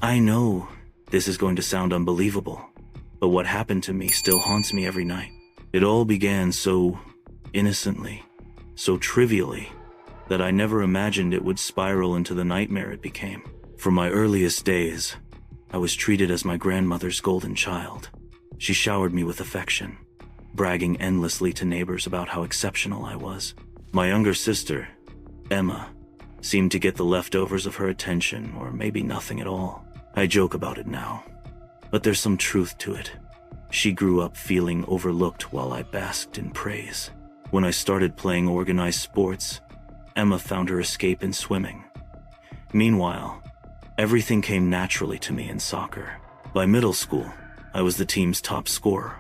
I know this is going to sound unbelievable, but what happened to me still haunts me every night. It all began so innocently, so trivially, that I never imagined it would spiral into the nightmare it became. From my earliest days, I was treated as my grandmother's golden child. She showered me with affection, bragging endlessly to neighbors about how exceptional I was. My younger sister, Emma, seemed to get the leftovers of her attention, or maybe nothing at all. I joke about it now, but there's some truth to it. She grew up feeling overlooked while I basked in praise. When I started playing organized sports, Emma found her escape in swimming. Meanwhile, everything came naturally to me in soccer. By middle school, I was the team's top scorer,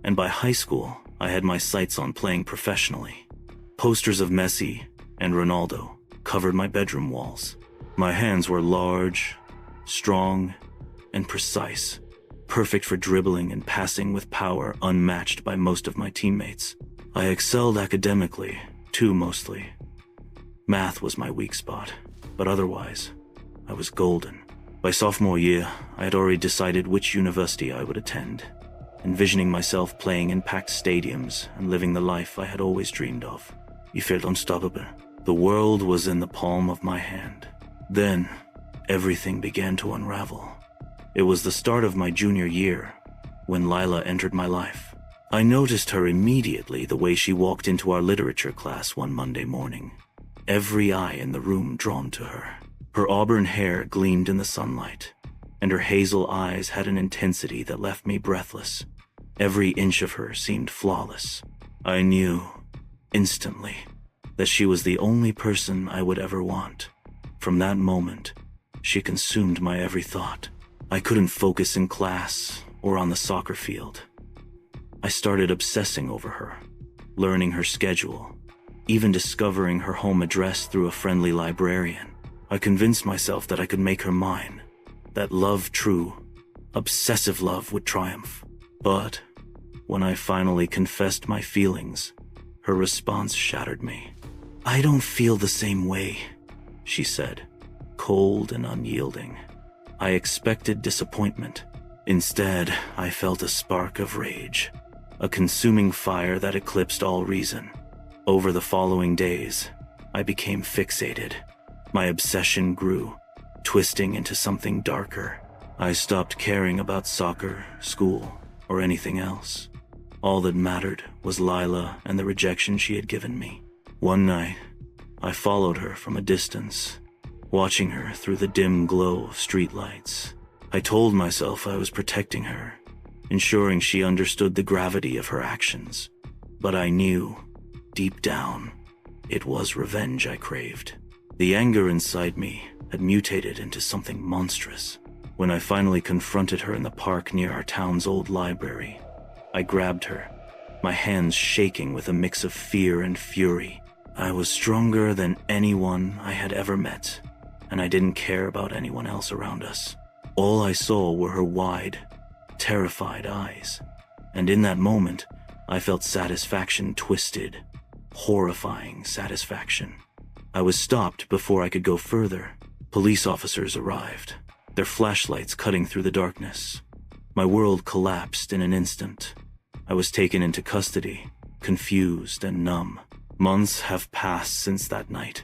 and by high school, I had my sights on playing professionally. Posters of Messi and Ronaldo covered my bedroom walls. My hands were large, strong, and precise, perfect for dribbling and passing with power unmatched by most of my teammates. I excelled academically, too, mostly. Math was my weak spot, but otherwise, I was golden. By sophomore year, I had already decided which university I would attend, envisioning myself playing in packed stadiums and living the life I had always dreamed of. You felt unstoppable. The world was in the palm of my hand. Then, everything began to unravel. It was the start of my junior year, when Lila entered my life. I noticed her immediately the way she walked into our literature class one Monday morning. Every eye in the room drawn to her. Her auburn hair gleamed in the sunlight, and her hazel eyes had an intensity that left me breathless. Every inch of her seemed flawless. I knew, instantly, that she was the only person I would ever want. From that moment, she consumed my every thought. I couldn't focus in class or on the soccer field. I started obsessing over her, learning her schedule, even discovering her home address through a friendly librarian. I convinced myself that I could make her mine, that love true, obsessive love would triumph. But when I finally confessed my feelings, her response shattered me. "I don't feel the same way," she said, cold and unyielding. I expected disappointment. Instead, I felt a spark of rage, a consuming fire that eclipsed all reason. Over the following days, I became fixated. My obsession grew, twisting into something darker. I stopped caring about soccer, school, or anything else. All that mattered was Lila and the rejection she had given me. One night, I followed her from a distance, watching her through the dim glow of streetlights. I told myself I was protecting her, ensuring she understood the gravity of her actions. But I knew, deep down, it was revenge I craved. The anger inside me had mutated into something monstrous. When I finally confronted her in the park near our town's old library, I grabbed her, my hands shaking with a mix of fear and fury. I was stronger than anyone I had ever met, and I didn't care about anyone else around us. All I saw were her wide, terrified eyes, and in that moment, I felt satisfaction twisted, horrifying satisfaction. I was stopped before I could go further. Police officers arrived, their flashlights cutting through the darkness. My world collapsed in an instant. I was taken into custody, confused and numb. Months have passed since that night,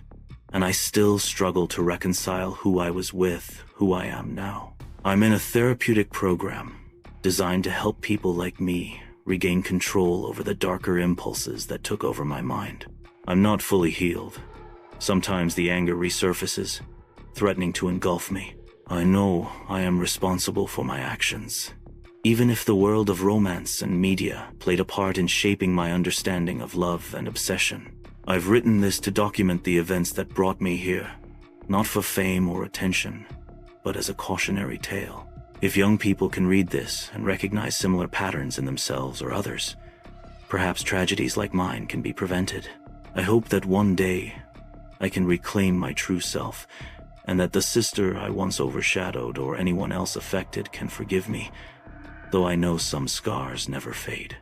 and I still struggle to reconcile who I was with who I am now. I'm in a therapeutic program designed to help people like me regain control over the darker impulses that took over my mind. I'm not fully healed. Sometimes the anger resurfaces, threatening to engulf me. I know I am responsible for my actions, even if the world of romance and media played a part in shaping my understanding of love and obsession. I've written this to document the events that brought me here, not for fame or attention, but as a cautionary tale. If young people can read this and recognize similar patterns in themselves or others, perhaps tragedies like mine can be prevented. I hope that one day I can reclaim my true self, and that the sister I once overshadowed or anyone else affected can forgive me, though I know some scars never fade.